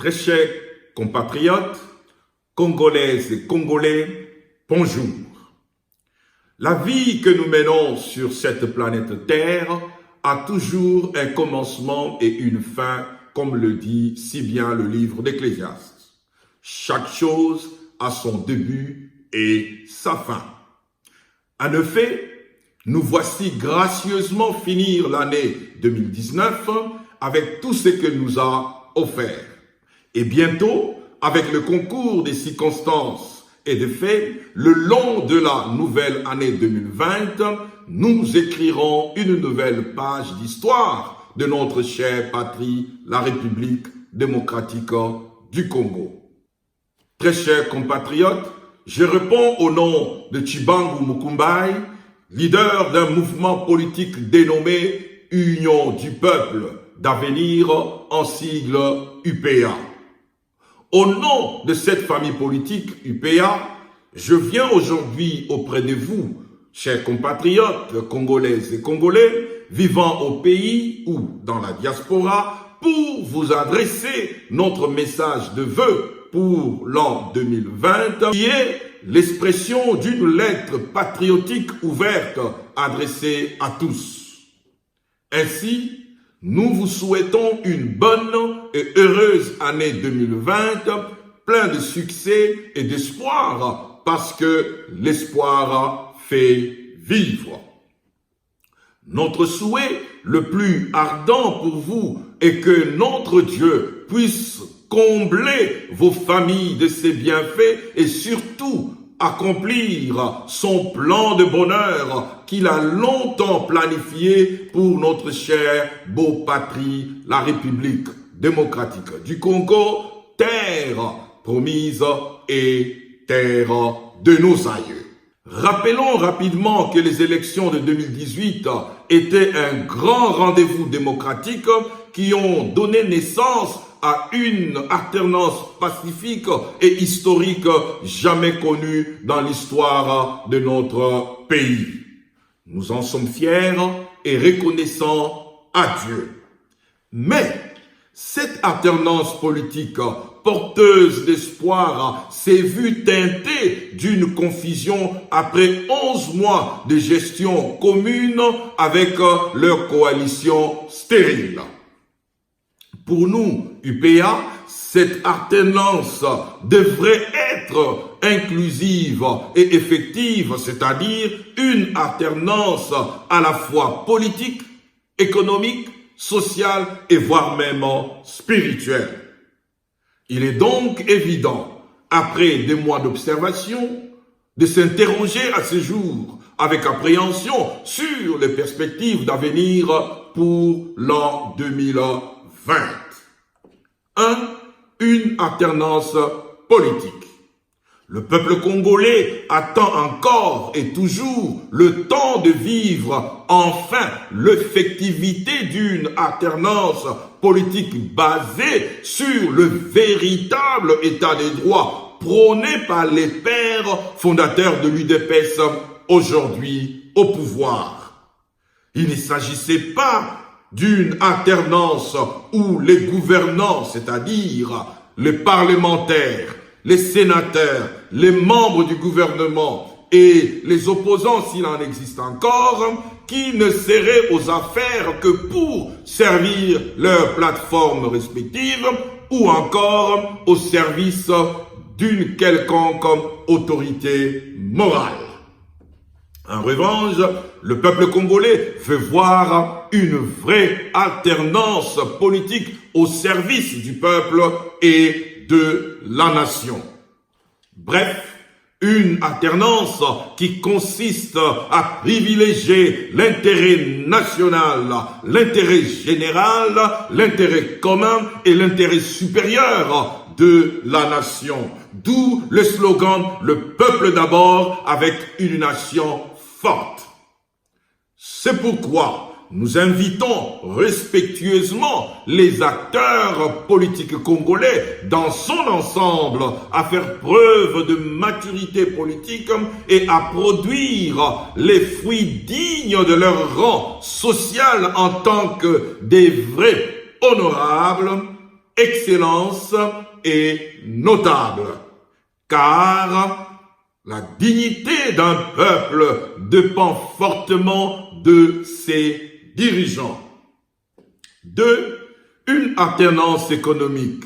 Très chers compatriotes, Congolaises et Congolais, bonjour. La vie que nous menons sur cette planète Terre a toujours un commencement et une fin, comme le dit si bien le livre d'Ecclésiaste. Chaque chose a son début et sa fin. En effet, nous voici gracieusement finir l'année 2019 avec tout ce qu'elle nous a offert. Et bientôt, avec le concours des circonstances et des faits, le long de la nouvelle année 2020, nous écrirons une nouvelle page d'histoire de notre chère patrie, la République démocratique du Congo. Très chers compatriotes, je réponds au nom de Tshibangu Mukumbai, leader d'un mouvement politique dénommé Union du Peuple d'Avenir, en sigle UPA. Au nom de cette famille politique UPA, je viens aujourd'hui auprès de vous, chers compatriotes congolaises et congolais, vivant au pays ou dans la diaspora, pour vous adresser notre message de vœux pour l'an 2020, qui est l'expression d'une lettre patriotique ouverte adressée à tous. Ainsi, nous vous souhaitons une bonne et heureuse année 2020, plein de succès et d'espoir, parce que l'espoir fait vivre. Notre souhait le plus ardent pour vous est que notre Dieu puisse combler vos familles de ses bienfaits et surtout accomplir son plan de bonheur qu'il a longtemps planifié pour notre chère beau patrie, la République démocratique du Congo, terre promise et terre de nos aïeux. Rappelons rapidement que les élections de 2018 étaient un grand rendez-vous démocratique qui ont donné naissance à une alternance pacifique et historique jamais connue dans l'histoire de notre pays. Nous en sommes fiers et reconnaissants à Dieu. Mais cette alternance politique porteuse d'espoir s'est vue teintée d'une confusion après 11 mois de gestion commune avec leur coalition stérile. Pour nous, UPA, cette alternance devrait être inclusive et effective, c'est-à-dire une alternance à la fois politique, économique, sociale et voire même spirituelle. Il est donc évident, après des mois d'observation, de s'interroger à ce jour avec appréhension sur les perspectives d'avenir pour l'an 2020. 1. Une alternance politique. Le peuple congolais attend encore et toujours le temps de vivre enfin l'effectivité d'une alternance politique basée sur le véritable état des droits prôné par les pères fondateurs de l'UDPS aujourd'hui au pouvoir. Il ne s'agissait pas d'une alternance où les gouvernants, c'est-à-dire les parlementaires, les sénateurs, les membres du gouvernement et les opposants, s'il en existe encore, qui ne seraient aux affaires que pour servir leurs plateformes respectives ou encore au service d'une quelconque autorité morale. En revanche, le peuple congolais veut voir une vraie alternance politique au service du peuple et de la nation. Bref, une alternance qui consiste à privilégier l'intérêt national, l'intérêt général, l'intérêt commun et l'intérêt supérieur de la nation. D'où le slogan « Le peuple d'abord avec une nation forte ». C'est pourquoi nous invitons respectueusement les acteurs politiques congolais dans son ensemble à faire preuve de maturité politique et à produire les fruits dignes de leur rang social en tant que des vrais honorables excellence est notable, car la dignité d'un peuple dépend fortement de ses dirigeants. 2. Une alternance économique.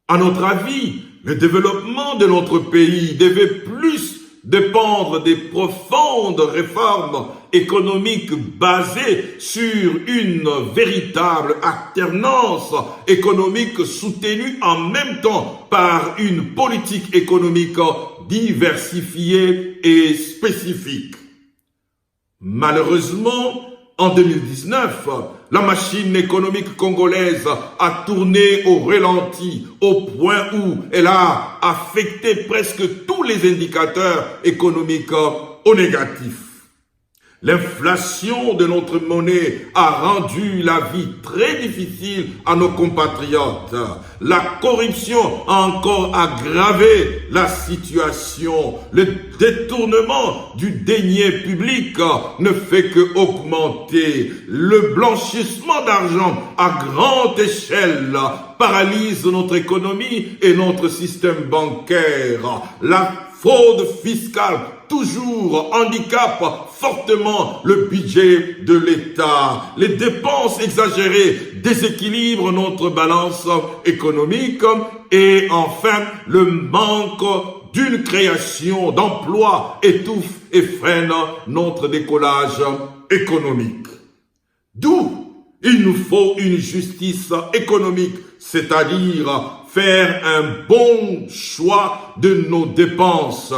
À notre avis, le développement de notre pays devait plus dépendre des profondes réformes économiques basées sur une véritable alternance économique soutenue en même temps par une politique économique diversifiée et spécifique. Malheureusement, en 2019, la machine économique congolaise a tourné au ralenti au point où elle a affecté presque tous les indicateurs économiques au négatif. L'inflation de notre monnaie a rendu la vie très difficile à nos compatriotes. La corruption a encore aggravé la situation. Le détournement du denier public ne fait que augmenter. Le blanchissement d'argent à grande échelle paralyse notre économie et notre système bancaire. La fraude fiscale toujours handicape fortement le budget de l'État. Les dépenses exagérées déséquilibrent notre balance économique et enfin le manque d'une création d'emplois étouffe et freine notre décollage économique. D'où il nous faut une justice économique, c'est-à-dire faire un bon choix de nos dépenses.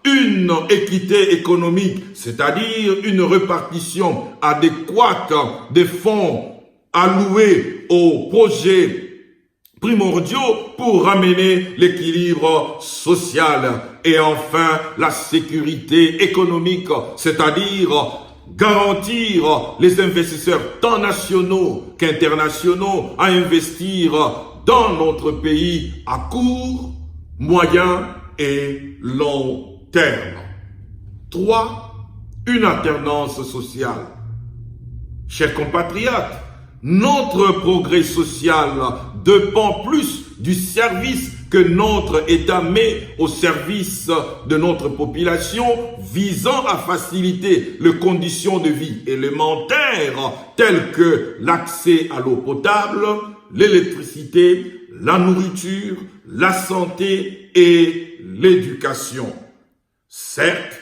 Une équité économique, c'est-à-dire une répartition adéquate des fonds alloués aux projets primordiaux pour ramener l'équilibre social. Et enfin, la sécurité économique, c'est-à-dire garantir les investisseurs tant nationaux qu'internationaux à investir dans notre pays à court, moyen et long terme. 3. Une alternance sociale. Chers compatriotes, notre progrès social dépend plus du service que notre État met au service de notre population visant à faciliter les conditions de vie élémentaires telles que l'accès à l'eau potable, l'électricité, la nourriture, la santé et l'éducation. Certes,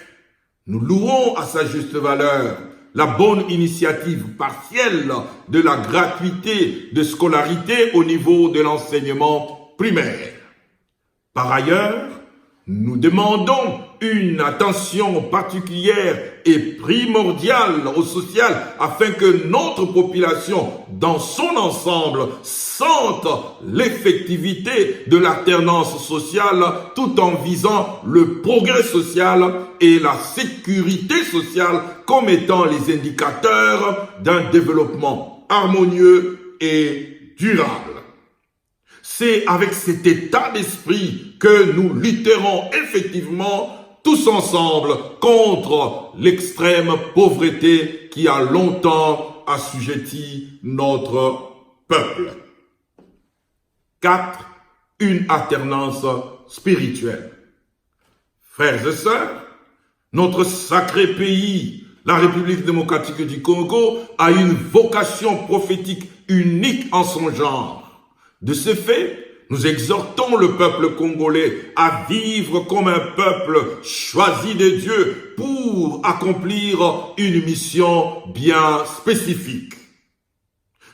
nous louons à sa juste valeur la bonne initiative partielle de la gratuité de scolarité au niveau de l'enseignement primaire. Par ailleurs, nous demandons une attention particulière et primordiale au social afin que notre population dans son ensemble sente l'effectivité de l'alternance sociale tout en visant le progrès social et la sécurité sociale comme étant les indicateurs d'un développement harmonieux et durable. C'est avec cet état d'esprit que nous lutterons effectivement tous ensemble contre l'extrême pauvreté qui a longtemps assujetti notre peuple. 4. Une alternance spirituelle. Frères et sœurs, notre sacré pays, la République démocratique du Congo, a une vocation prophétique unique en son genre. De ce fait, nous exhortons le peuple congolais à vivre comme un peuple choisi de Dieu pour accomplir une mission bien spécifique.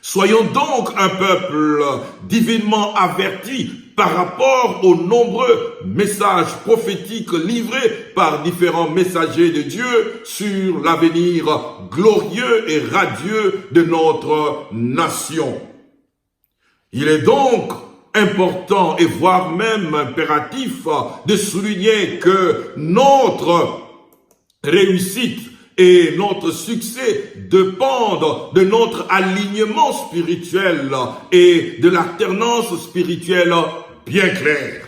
Soyons donc un peuple divinement averti par rapport aux nombreux messages prophétiques livrés par différents messagers de Dieu sur l'avenir glorieux et radieux de notre nation. Il est donc important et voire même impératif de souligner que notre réussite et notre succès dépendent de notre alignement spirituel et de l'alternance spirituelle bien claire.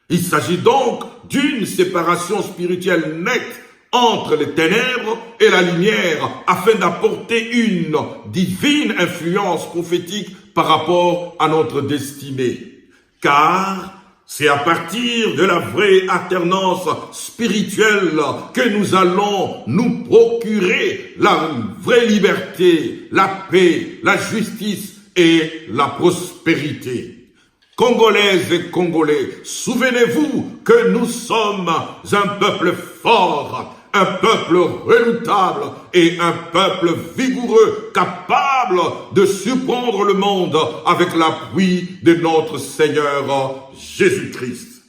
Il s'agit donc d'une séparation spirituelle nette entre les ténèbres et la lumière afin d'apporter une divine influence prophétique par rapport à notre destinée. Car c'est à partir de la vraie alternance spirituelle que nous allons nous procurer la vraie liberté, la paix, la justice et la prospérité. Congolaises et Congolais, souvenez-vous que nous sommes un peuple fort, un peuple redoutable et un peuple vigoureux, capable de surprendre le monde avec l'appui de notre Seigneur Jésus-Christ.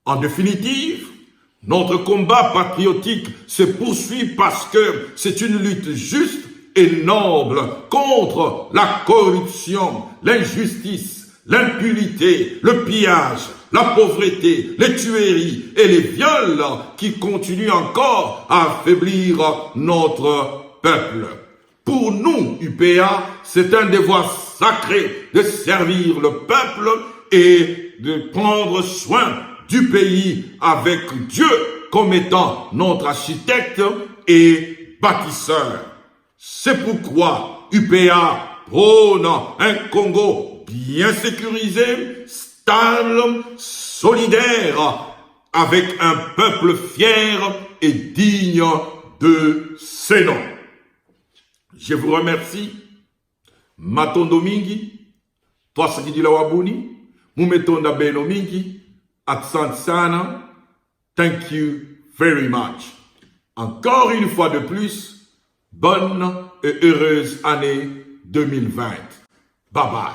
En définitive, notre combat patriotique se poursuit parce que c'est une lutte juste et noble contre la corruption, l'injustice, l'impunité, le pillage, la pauvreté, les tueries et les viols qui continuent encore à affaiblir notre peuple. Pour nous, UPA, c'est un devoir sacré de servir le peuple et de prendre soin du pays avec Dieu comme étant notre architecte et bâtisseur. C'est pourquoi UPA prône un Congo bien sécurisé, stable, solidaire, avec un peuple fier et digne de ses noms. Je vous remercie. Matondo mingi, twasikidila wabuni, mumetonda beno mingi, asante sana, thank you very much. Encore une fois de plus, bonne et heureuse année 2020. Bye bye.